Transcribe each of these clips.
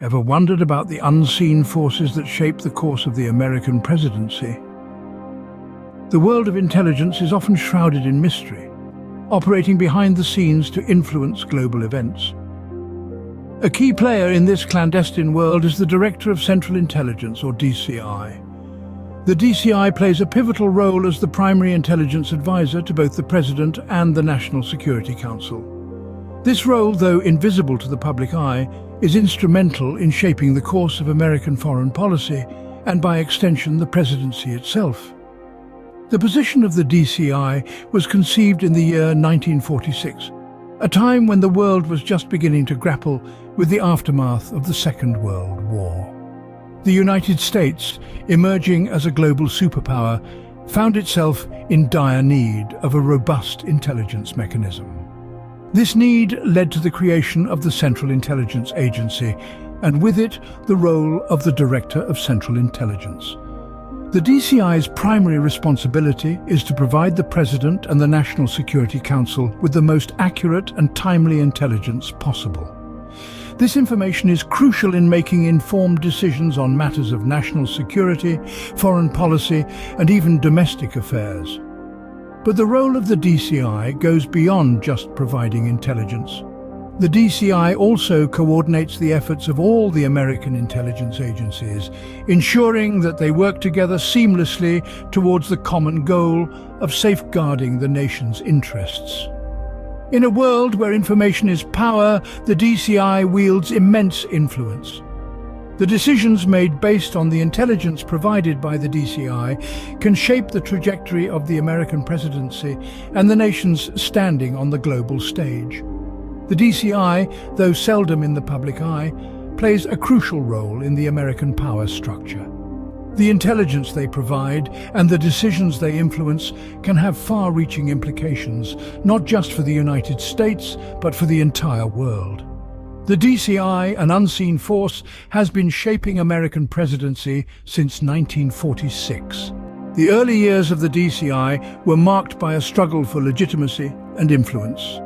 Ever wondered about the unseen forces that shape the course of the American presidency? The world of intelligence is often shrouded in mystery, operating behind the scenes to influence global events. A key player in this clandestine world is the Director of Central Intelligence, or DCI. The DCI plays a pivotal role as the primary intelligence advisor to both the President and the National Security Council. This role, though invisible to the public eye, is instrumental in shaping the course of American foreign policy and, by extension, the presidency itself. The position of the DCI was conceived in the year 1946, a time when the world was just beginning to grapple with the aftermath of the Second World War. The United States, emerging as a global superpower, found itself in dire need of a robust intelligence mechanism. This need led to the creation of the Central Intelligence Agency, and with it, the role of the Director of Central Intelligence. The DCI's primary responsibility is to provide the President and the National Security Council with the most accurate and timely intelligence possible. This information is crucial in making informed decisions on matters of national security, foreign policy, and even domestic affairs. But the role of the DCI goes beyond just providing intelligence. The DCI also coordinates the efforts of all the American intelligence agencies, ensuring that they work together seamlessly towards the common goal of safeguarding the nation's interests. In a world where information is power, the DCI wields immense influence. The decisions made based on the intelligence provided by the DCI can shape the trajectory of the American presidency and the nation's standing on the global stage. The DCI, though seldom in the public eye, plays a crucial role in the American power structure. The intelligence they provide and the decisions they influence can have far-reaching implications, not just for the United States, but for the entire world. The DCI, an unseen force, has been shaping American presidency since 1946. The early years of the DCI were marked by a struggle for legitimacy and influence.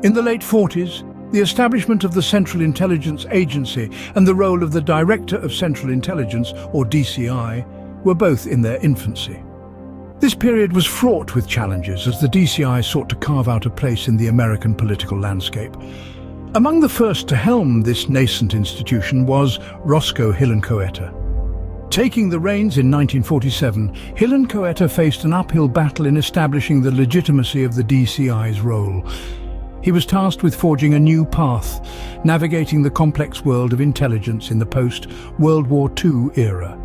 In the late 40s, the establishment of the Central Intelligence Agency and the role of the Director of Central Intelligence, or DCI, were both in their infancy. This period was fraught with challenges as the DCI sought to carve out a place in the American political landscape. Among the first to helm this nascent institution was Roscoe Hillenkoetter. Taking the reins in 1947, Hillenkoetter faced an uphill battle in establishing the legitimacy of the DCI's role. He was tasked with forging a new path, navigating the complex world of intelligence in the post-World War II era.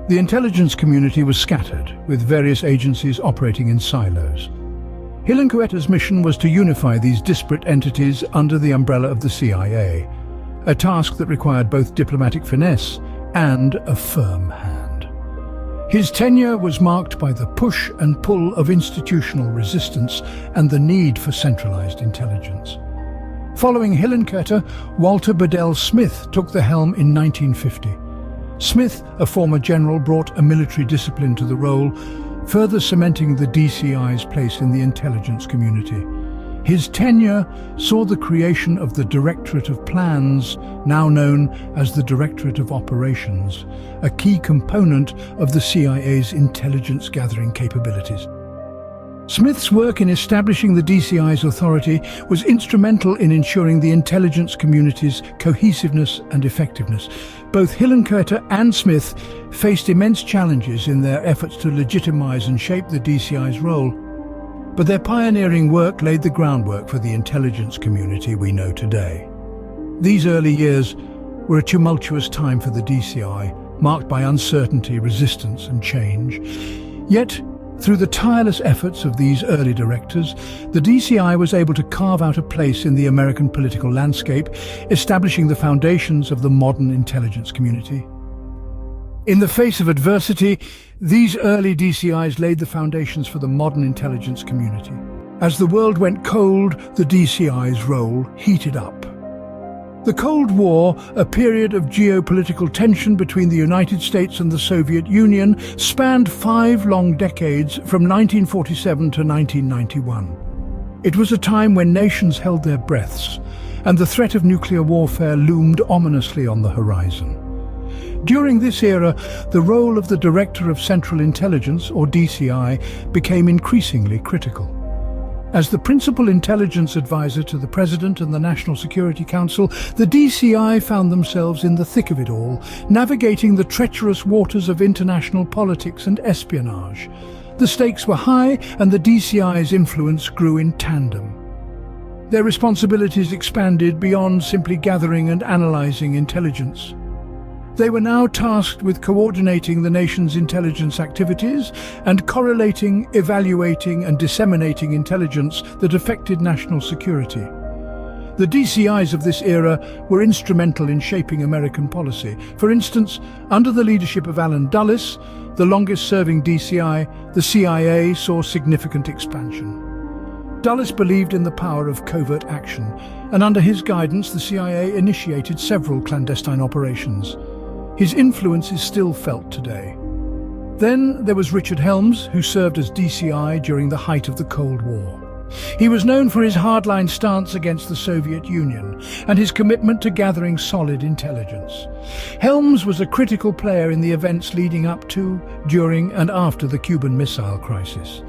The intelligence community was scattered, with various agencies operating in silos. Hillenkoetter's mission was to unify these disparate entities under the umbrella of the CIA, a task that required both diplomatic finesse and a firm hand. His tenure was marked by the push and pull of institutional resistance and the need for centralized intelligence. Following Hillenkoetter, Walter Bedell Smith took the helm in 1950. Smith, a former general, brought a military discipline to the role, further cementing the DCI's place in the intelligence community. His tenure saw the creation of the Directorate of Plans, now known as the Directorate of Operations, a key component of the CIA's intelligence-gathering capabilities. Smith's work in establishing the DCI's authority was instrumental in ensuring the intelligence community's cohesiveness and effectiveness. Both Hillenkoetter and Smith faced immense challenges in their efforts to legitimize and shape the DCI's role, but their pioneering work laid the groundwork for the intelligence community we know today. These early years were a tumultuous time for the DCI, marked by uncertainty, resistance, and change. Yet, through the tireless efforts of these early directors, the DCI was able to carve out a place in the American political landscape, establishing the foundations of the modern intelligence community. In the face of adversity, these early DCIs laid the foundations for the modern intelligence community. As the world went cold, the DCI's role heated up. The Cold War, a period of geopolitical tension between the United States and the Soviet Union, spanned 5 long decades from 1947 to 1991. It was a time when nations held their breaths, and the threat of nuclear warfare loomed ominously on the horizon. During this era, the role of the Director of Central Intelligence, or DCI, became increasingly critical. As the principal intelligence advisor to the President and the National Security Council, the DCI found themselves in the thick of it all, navigating the treacherous waters of international politics and espionage. The stakes were high, and the DCI's influence grew in tandem. Their responsibilities expanded beyond simply gathering and analyzing intelligence. They were now tasked with coordinating the nation's intelligence activities and correlating, evaluating and disseminating intelligence that affected national security. The DCIs of this era were instrumental in shaping American policy. For instance, under the leadership of Allen Dulles, the longest-serving DCI, the CIA saw significant expansion. Dulles believed in the power of covert action, and under his guidance the CIA initiated several clandestine operations. His influence is still felt today. Then there was Richard Helms, who served as DCI during the height of the Cold War. He was known for his hardline stance against the Soviet Union and his commitment to gathering solid intelligence. Helms was a critical player in the events leading up to, during and after the Cuban Missile Crisis.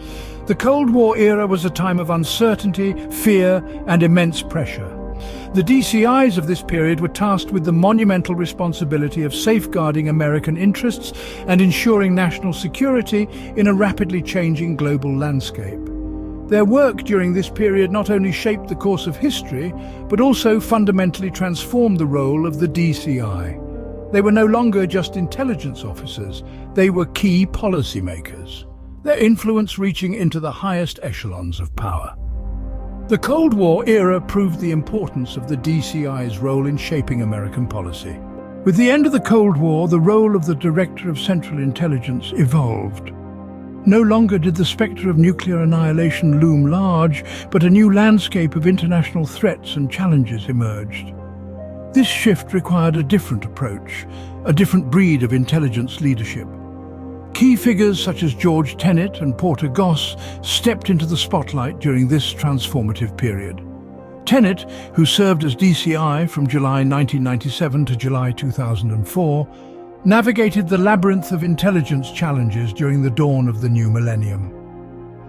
The Cold War era was a time of uncertainty, fear and immense pressure. The DCIs of this period were tasked with the monumental responsibility of safeguarding American interests and ensuring national security in a rapidly changing global landscape. Their work during this period not only shaped the course of history, but also fundamentally transformed the role of the DCI. They were no longer just intelligence officers, they were key policymakers, their influence reaching into the highest echelons of power. The Cold War era proved the importance of the DCI's role in shaping American policy. With the end of the Cold War, the role of the Director of Central Intelligence evolved. No longer did the spectre of nuclear annihilation loom large, but a new landscape of international threats and challenges emerged. This shift required a different approach, a different breed of intelligence leadership. Key figures such as George Tenet and Porter Goss stepped into the spotlight during this transformative period. Tenet, who served as DCI from July 1997 to July 2004, navigated the labyrinth of intelligence challenges during the dawn of the new millennium.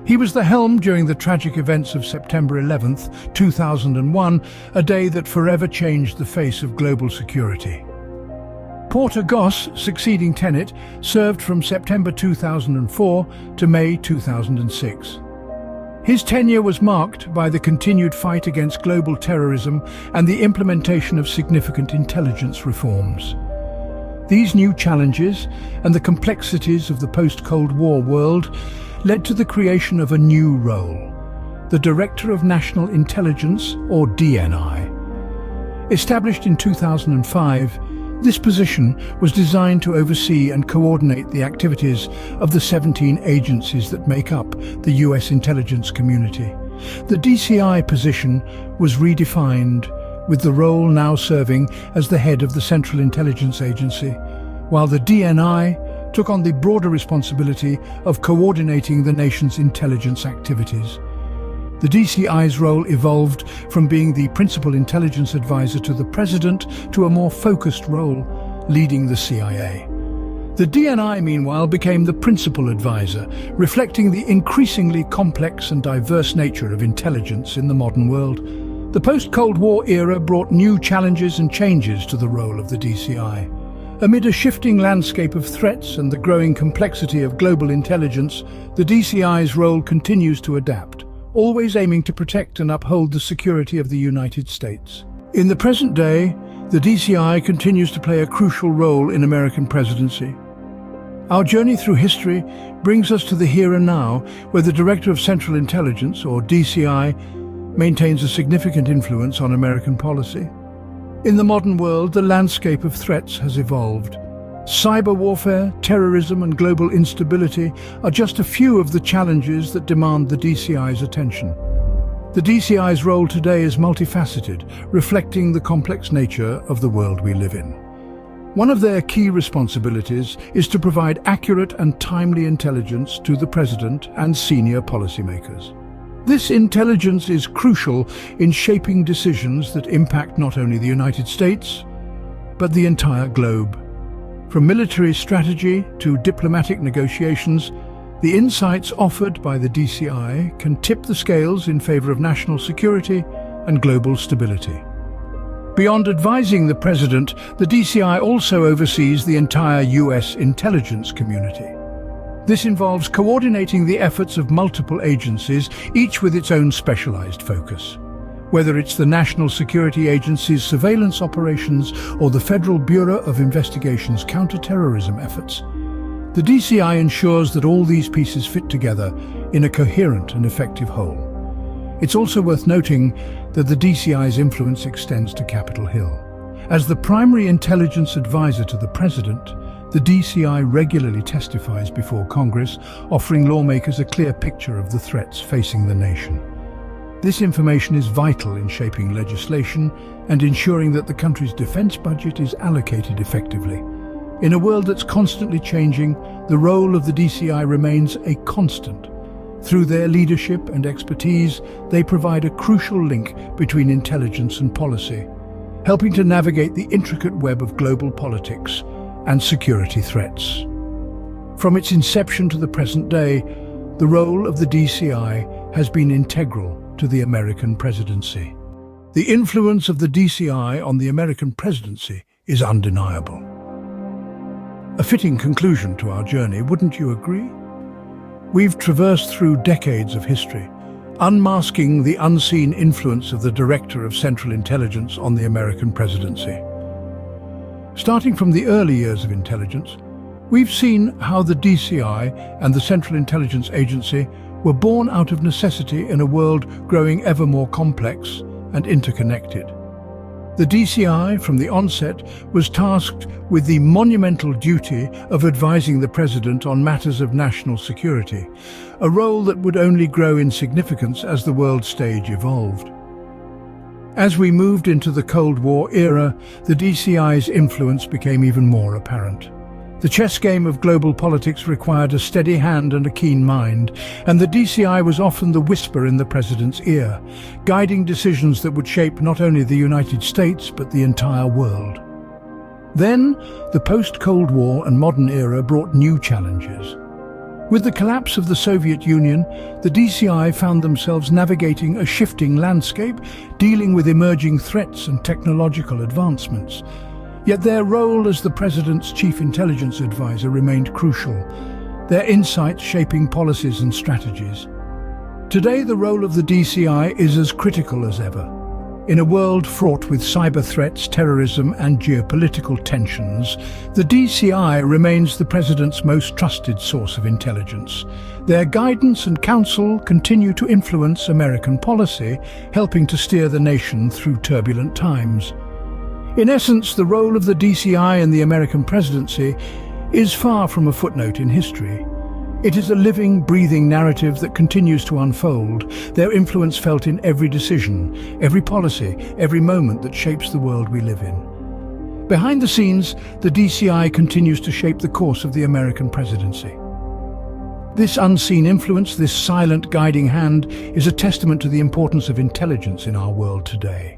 He was the helm during the tragic events of September 11, 2001, a day that forever changed the face of global security. Porter Goss, succeeding Tenet, served from September 2004 to May 2006. His tenure was marked by the continued fight against global terrorism and the implementation of significant intelligence reforms. These new challenges and the complexities of the post-Cold War world led to the creation of a new role, the Director of National Intelligence, or DNI. Established in 2005, this position was designed to oversee and coordinate the activities of the 17 agencies that make up the US intelligence community. The DCI position was redefined, with the role now serving as the head of the Central Intelligence Agency, while the DNI took on the broader responsibility of coordinating the nation's intelligence activities. The DCI's role evolved from being the principal intelligence advisor to the President to a more focused role, leading the CIA. The DNI, meanwhile, became the principal advisor, reflecting the increasingly complex and diverse nature of intelligence in the modern world. The post-Cold War era brought new challenges and changes to the role of the DCI. Amid a shifting landscape of threats and the growing complexity of global intelligence, the DCI's role continues to adapt, always aiming to protect and uphold the security of the United States. In the present day, the DCI continues to play a crucial role in American presidency. Our journey through history brings us to the here and now, where the Director of Central Intelligence, or DCI, maintains a significant influence on American policy. In the modern world, the landscape of threats has evolved. Cyber warfare, terrorism and global instability are just a few of the challenges that demand the DCI's attention. The DCI's role today is multifaceted, reflecting the complex nature of the world we live in. One of their key responsibilities is to provide accurate and timely intelligence to the President and senior policymakers. This intelligence is crucial in shaping decisions that impact not only the United States, but the entire globe. From military strategy to diplomatic negotiations, the insights offered by the DCI can tip the scales in favor of national security and global stability. Beyond advising the President, the DCI also oversees the entire US intelligence community. This involves coordinating the efforts of multiple agencies, each with its own specialized focus. Whether it's the National Security Agency's surveillance operations or the Federal Bureau of Investigation's counterterrorism efforts, the DCI ensures that all these pieces fit together in a coherent and effective whole. It's also worth noting that the DCI's influence extends to Capitol Hill. As the primary intelligence advisor to the President, the DCI regularly testifies before Congress, offering lawmakers a clear picture of the threats facing the nation. This information is vital in shaping legislation and ensuring that the country's defense budget is allocated effectively. In a world that's constantly changing, the role of the DCI remains a constant. Through their leadership and expertise, they provide a crucial link between intelligence and policy, helping to navigate the intricate web of global politics and security threats. From its inception to the present day, the role of the DCI has been integral to the American presidency. The influence of the DCI on the American presidency is undeniable. A fitting conclusion to our journey, wouldn't you agree? We've traversed through decades of history, unmasking the unseen influence of the Director of Central Intelligence on the American presidency. Starting from the early years of intelligence, we've seen how the DCI and the Central Intelligence Agency were born out of necessity in a world growing ever more complex and interconnected. The DCI, from the onset, was tasked with the monumental duty of advising the President on matters of national security, a role that would only grow in significance as the world stage evolved. As we moved into the Cold War era, the DCI's influence became even more apparent. The chess game of global politics required a steady hand and a keen mind, and the DCI was often the whisper in the President's ear, guiding decisions that would shape not only the United States but the entire world. Then, the post-Cold War and modern era brought new challenges. With the collapse of the Soviet Union, the DCI found themselves navigating a shifting landscape, dealing with emerging threats and technological advancements. Yet their role as the President's chief intelligence advisor remained crucial, their insights shaping policies and strategies. Today, the role of the DCI is as critical as ever. In a world fraught with cyber threats, terrorism, and geopolitical tensions, the DCI remains the President's most trusted source of intelligence. Their guidance and counsel continue to influence American policy, helping to steer the nation through turbulent times. In essence, the role of the DCI in the American presidency is far from a footnote in history. It is a living, breathing narrative that continues to unfold, their influence felt in every decision, every policy, every moment that shapes the world we live in. Behind the scenes, the DCI continues to shape the course of the American presidency. This unseen influence, this silent guiding hand, is a testament to the importance of intelligence in our world today.